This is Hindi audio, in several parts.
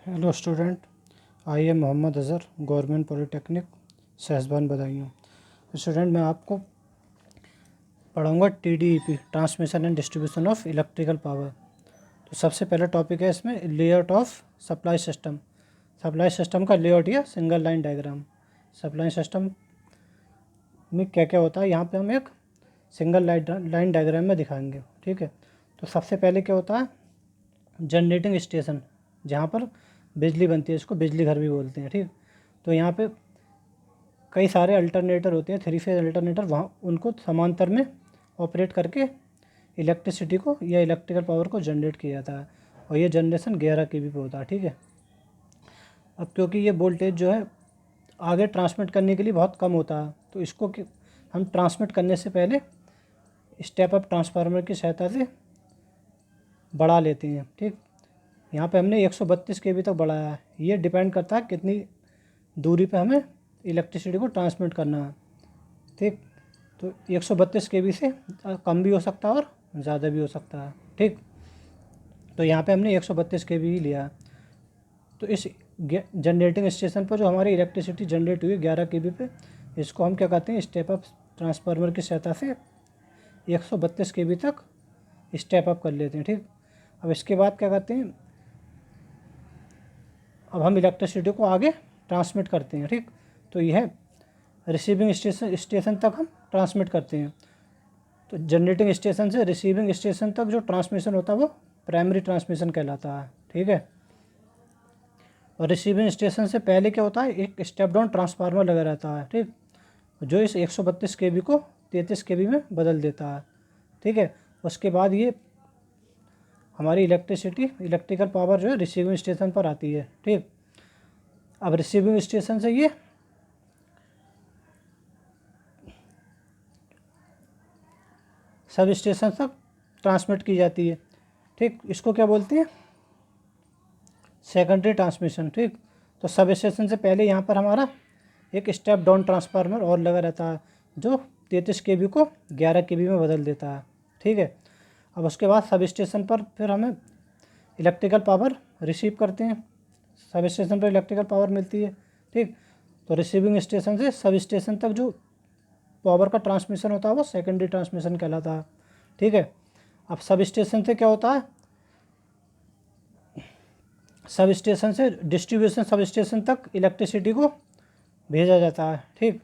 Hello student, I am Mohammad Azhar, government polytechnic Sahaswan Budaun. Student, मैं आपको पढ़ाऊंगा TDEP, transmission and distribution of electrical power. तो सबसे पहला टॉपिक है इसमें layout of supply system. Supply system का लेआउट या single line diagram. Supply system में क्या क्या होता है यहाँ पे हम एक सिंगल लाइन डायग्राम में दिखाएंगे। ठीक है, तो सबसे पहले क्या होता है, जनरेटिंग स्टेशन, जहाँ पर बिजली बनती है, इसको बिजली घर भी बोलते हैं। ठीक, तो यहाँ पे कई सारे अल्टरनेटर होते हैं, 3 फेज अल्टरनेटर, वहाँ उनको समांतर में ऑपरेट करके इलेक्ट्रिसिटी को या इलेक्ट्रिकल पावर को जनरेट किया जाता है, और ये जनरेशन 11 kV पे होता है। ठीक है, अब क्योंकि ये वोल्टेज जो है आगे ट्रांसमिट करने के लिए बहुत कम होता है, तो इसको हम ट्रांसमिट करने से पहले स्टेप अप ट्रांसफार्मर की सहायता से बढ़ा लेते हैं। ठीक, यहाँ पे हमने 132 kV तक बढ़ाया है। ये डिपेंड करता है कितनी दूरी पे हमें इलेक्ट्रिसिटी को ट्रांसमिट करना है। ठीक, तो 132 kV से कम भी हो सकता है और ज़्यादा भी हो सकता है। ठीक, तो यहाँ पे हमने 132 kV ही लिया। तो इस जनरेटिंग स्टेशन पर जो हमारी इलेक्ट्रिसिटी जनरेट हुई 11 kV पे, इसको हम क्या कहते हैं, स्टेप अप ट्रांसफार्मर की सहायता से 132 kV तक स्टेप अप कर लेते हैं। ठीक, अब इसके बाद क्या कहते हैं, अब हम इलेक्ट्रिसिटी को आगे ट्रांसमिट करते हैं। ठीक, तो यह रिसीविंग स्टेशन तक हम ट्रांसमिट करते हैं। तो जनरेटिंग स्टेशन से रिसीविंग स्टेशन तक जो ट्रांसमिशन होता है वो प्राइमरी ट्रांसमिशन कहलाता है। ठीक है, और रिसीविंग स्टेशन से पहले क्या होता है, एक स्टेप डाउन ट्रांसफार्मर लगा रहता है। ठीक, जो इस 132 kV को 33 kV में बदल देता है। ठीक है, उसके बाद ये हमारी इलेक्ट्रिकल पावर जो है रिसीविंग स्टेशन पर आती है। ठीक, अब रिसीविंग स्टेशन से ये सब स्टेशन तक ट्रांसमिट की जाती है। ठीक, इसको क्या बोलते हैं, सेकेंडरी ट्रांसमिशन। ठीक, तो सब स्टेशन से पहले यहाँ पर हमारा एक स्टेप डाउन ट्रांसफार्मर और लगा रहता है, जो 33 kV को 11 kV में बदल देता है। ठीक है, अब उसके बाद सब स्टेशन पर फिर हमें इलेक्ट्रिकल पावर रिसीव करते हैं, सब स्टेशन पर इलेक्ट्रिकल पावर मिलती है। ठीक, तो रिसीविंग स्टेशन से सब स्टेशन तक जो पावर का ट्रांसमिशन होता है वो सेकेंडरी ट्रांसमिशन कहलाता है। ठीक है, अब सब स्टेशन से क्या होता है, सब स्टेशन से डिस्ट्रीब्यूशन सब स्टेशन तक इलेक्ट्रिसिटी को भेजा जाता है। ठीक,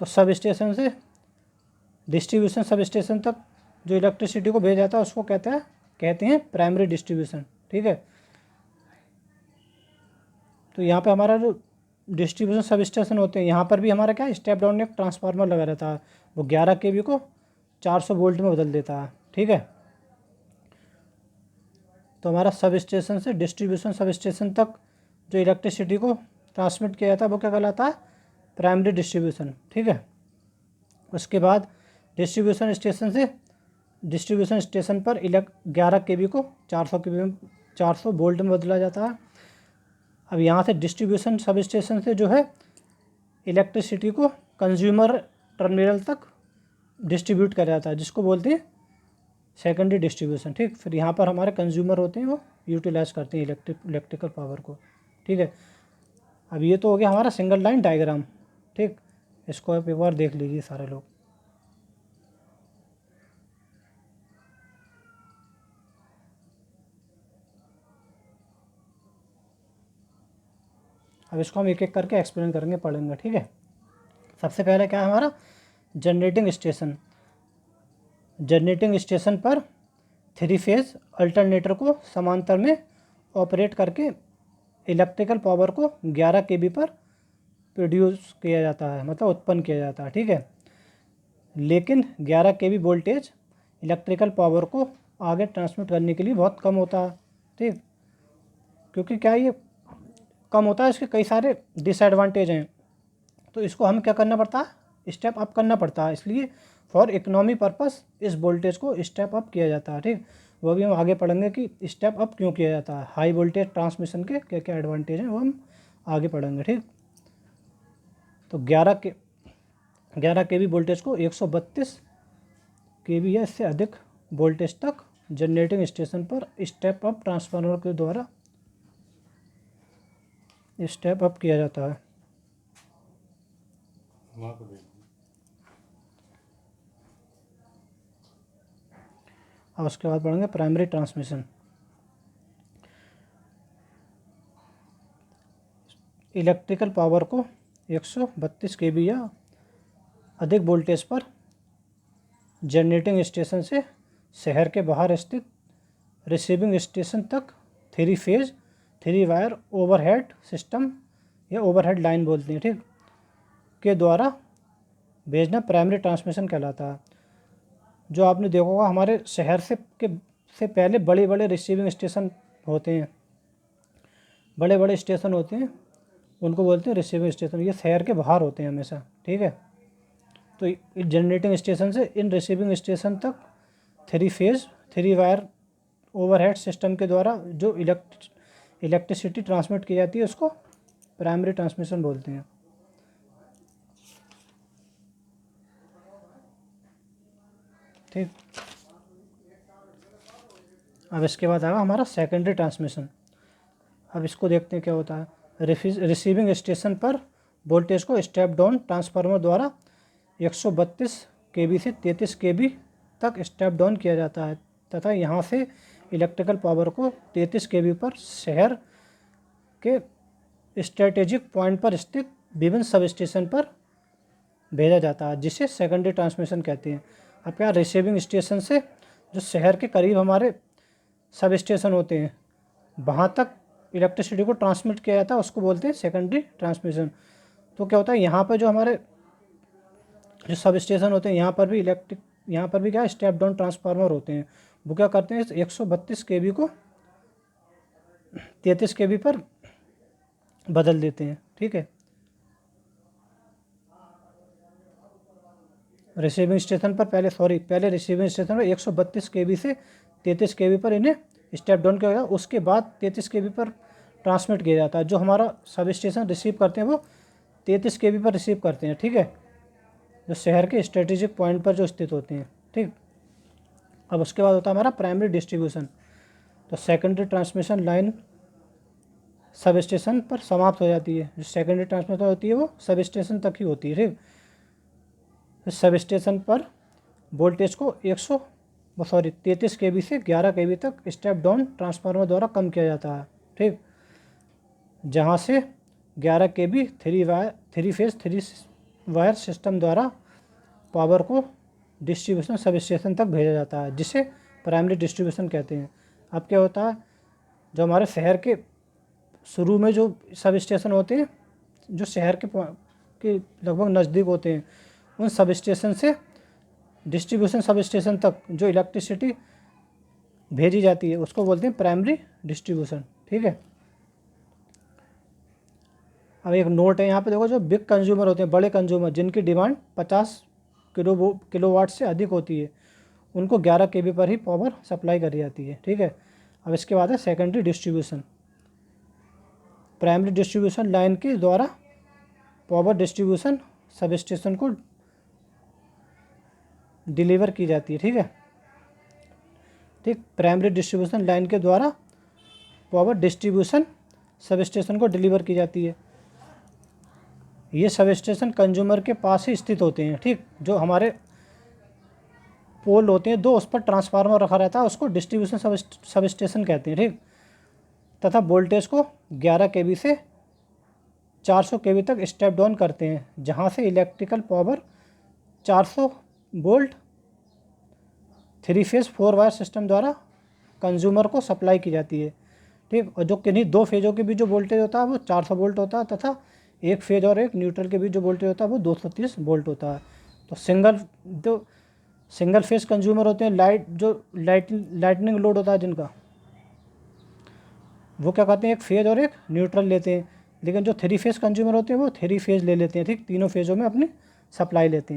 तो सब स्टेशन से डिस्ट्रीब्यूशन सब स्टेशन तक जो इलेक्ट्रिसिटी को भेजा जाता है उसको कहते हैं प्राइमरी डिस्ट्रीब्यूशन। ठीक है, तो यहाँ पे हमारा जो डिस्ट्रीब्यूशन सब स्टेशन होते हैं, यहाँ पर भी हमारा क्या स्टेप डाउन एक ट्रांसफार्मर लगा रहता है, वो 11 kV को 400 वोल्ट में बदल देता है। ठीक है, तो हमारा सब स्टेशन से डिस्ट्रीब्यूशन सब स्टेशन तक जो इलेक्ट्रिसिटी को ट्रांसमिट किया जाता है वो क्या कहलाता है, प्राइमरी डिस्ट्रीब्यूशन। ठीक है, उसके बाद डिस्ट्रीब्यूशन स्टेशन पर 11 kV को 400 वोल्ट में बदला जाता है। अब यहाँ से डिस्ट्रीब्यूशन सब स्टेशन से जो है इलेक्ट्रिसिटी को कंज्यूमर टर्मिनल तक डिस्ट्रीब्यूट किया जाता है, जिसको बोलते हैं सेकेंडरी डिस्ट्रीब्यूशन। ठीक, फिर यहाँ पर हमारे कंज्यूमर होते हैं, वो यूटिलाइज करते हैं इलेक्ट्रिकल पावर को। ठीक है, अब ये तो हो गया हमारा सिंगल लाइन डायग्राम। ठीक, इसको आप एक बार देख लीजिए सारे लोग। अब इसको हम एक एक करके एक्सप्लेन करेंगे, पढ़ेंगे। ठीक है, सबसे पहले क्या है हमारा जनरेटिंग स्टेशन। जनरेटिंग स्टेशन पर 3 फेज अल्टरनेटर को समांतर में ऑपरेट करके इलेक्ट्रिकल पावर को 11 kV पर प्रोड्यूस किया जाता है, मतलब उत्पन्न किया जाता है। ठीक है, लेकिन 11 kV वोल्टेज इलेक्ट्रिकल पावर को आगे ट्रांसमिट करने के लिए बहुत कम होता है। ठीक, क्योंकि क्या ये कम होता है, इसके कई सारे डिसएडवांटेज हैं, तो इसको हम क्या करना पड़ता है, स्टेप अप करना पड़ता है। इसलिए फॉर इकोनॉमी पर्पस इस वोल्टेज को स्टेप अप किया जाता है। ठीक, वो भी हम आगे पढ़ेंगे कि स्टेप अप क्यों किया जाता है, हाई वोल्टेज ट्रांसमिशन के क्या क्या एडवांटेज हैं वो हम आगे पढ़ेंगे। ठीक, तो 11 kV वोल्टेज को 132 kV या इससे अधिक वोल्टेज तक जनरेटिंग स्टेशन पर स्टेप अप ट्रांसफार्मर के द्वारा स्टेप अप किया जाता है। अब उसके बाद पढ़ेंगे प्राइमरी ट्रांसमिशन। इलेक्ट्रिकल पावर को 132 केवी या अधिक वोल्टेज पर जनरेटिंग स्टेशन से शहर के बाहर स्थित रिसीविंग स्टेशन तक 3 फेज 3 वायर ओवरहेड सिस्टम या ओवरहेड लाइन बोलते हैं, ठीक, के द्वारा भेजना प्राइमरी ट्रांसमिशन कहलाता है। जो आपने देखा होगा हमारे शहर से पहले बड़े बड़े रिसीविंग स्टेशन होते हैं, बड़े बड़े स्टेशन होते हैं, उनको बोलते हैं रिसीविंग स्टेशन। ये शहर के बाहर होते हैं हमेशा, ठीक है। तो जनरेटिंग स्टेशन से इन रिसीविंग स्टेशन तक 3 फेज 3 वायर ओवरहेड सिस्टम के द्वारा जो इलेक्ट्रिसिटी ट्रांसमिट की जाती है उसको प्राइमरी ट्रांसमिशन बोलते हैं, ठीक। अब इसके बाद आएगा हमारा सेकेंडरी ट्रांसमिशन। अब इसको देखते हैं क्या होता है। रिसीविंग स्टेशन पर वोल्टेज को स्टेप डाउन ट्रांसफार्मर द्वारा 132 केवी से 33 केवी तक स्टेप डाउन किया जाता है तथा यहाँ से इलेक्ट्रिकल पावर को 33 केवी पर शहर के स्ट्रेटेजिक पॉइंट पर स्थित विभिन्न सब स्टेशन पर भेजा जाता है, जिसे सेकेंडरी ट्रांसमिशन कहते हैं। अब क्या, रिसीविंग स्टेशन से जो शहर के करीब हमारे सब स्टेशन होते हैं वहाँ तक इलेक्ट्रिसिटी को ट्रांसमिट किया जाता है, उसको बोलते हैं सेकेंडरी ट्रांसमिशन। तो क्या होता है, यहाँ पर जो हमारे जो सब स्टेशन होते हैं यहाँ पर भी क्या स्टेप डाउन ट्रांसफार्मर होते हैं। वो क्या करते हैं, 132 केवी को 33 केवी पर बदल देते हैं, ठीक है। रिसीविंग स्टेशन पर पहले रिसीविंग स्टेशन पर 132 केवी से 33 केवी पर इन्हें स्टेप डाउन किया जाता है। उसके बाद 33 केवी पर ट्रांसमिट किया जाता है। जो हमारा सब स्टेशन रिसीव करते हैं वो 33 केवी पर रिसीव करते हैं, ठीक है, जो शहर के स्ट्रेटेजिक पॉइंट पर जो स्थित होते हैं, ठीक। अब उसके बाद होता है हमारा प्राइमरी डिस्ट्रीब्यूशन। तो secondary transmission line sub station पर समाप्त हो जाती है। जो सेकेंडरी ट्रांसमिशन होती है वो सब स्टेशन तक ही होती है, ठीक। सब स्टेशन पर वोल्टेज को 33 केवी से 11 केवी तक स्टेप डाउन ट्रांसफार्मर द्वारा कम किया जाता है, ठीक, जहाँ से 11 केवी 3 फेज 3 वायर सिस्टम द्वारा पावर को डिस्ट्रीब्यूशन सब स्टेशन तक भेजा जाता है, जिसे प्राइमरी डिस्ट्रीब्यूशन कहते हैं। अब क्या होता है, जो हमारे शहर के शुरू में जो सब स्टेशन होते हैं जो शहर के लगभग नज़दीक होते हैं, उन सब स्टेशन से डिस्ट्रीब्यूशन सब स्टेशन तक जो इलेक्ट्रिसिटी भेजी जाती है उसको बोलते हैं प्राइमरी डिस्ट्रीब्यूशन, ठीक है। अब एक नोट है यहाँ पे देखो, जो बिग कंज्यूमर होते हैं, बड़े कंज्यूमर जिनकी डिमांड 50 किलोवाट से अधिक होती है, उनको 11 केवी पर ही पावर सप्लाई करी जाती है, ठीक है। अब इसके बाद है secondary distribution. Primary distribution line के द्वारा पावर डिस्ट्रीब्यूशन सब स्टेशन को डिलीवर की जाती है, ठीक है, ठीक। प्राइमरी डिस्ट्रीब्यूशन लाइन के द्वारा पावर डिस्ट्रीब्यूशन सब स्टेशन को डिलीवर की जाती है। ये सब स्टेशन कंज्यूमर के पास ही स्थित होते हैं, ठीक। जो हमारे पोल होते हैं 2, उस पर ट्रांसफार्मर रखा रहता है, उसको डिस्ट्रीब्यूशन सब स्टेशन कहते हैं, ठीक। तथा वोल्टेज को 11 केवी से 400 केवी तक स्टेप डाउन करते हैं, जहां से electrical power 400 volt 3 phase 4 wire system द्वारा कंज्यूमर को सप्लाई की जाती है, ठीक। और जो किन्हीं 2 फेजों के बीच जो वोल्टेज होता है वो 400 वोल्ट होता है तथा एक फेज और एक न्यूट्रल के बीच जो वोल्टेज होता है वो 230 वोल्ट होता है। तो सिंगल फेज कंज्यूमर होते हैं, लाइटनिंग लोड होता है जिनका, वो क्या कहते हैं, एक फेज और एक न्यूट्रल लेते हैं। लेकिन जो 3 फेज कंज्यूमर होते हैं वो 3 फेज ले लेते हैं, ठीक, तीनों फेजों में अपनी सप्लाई लेते हैं।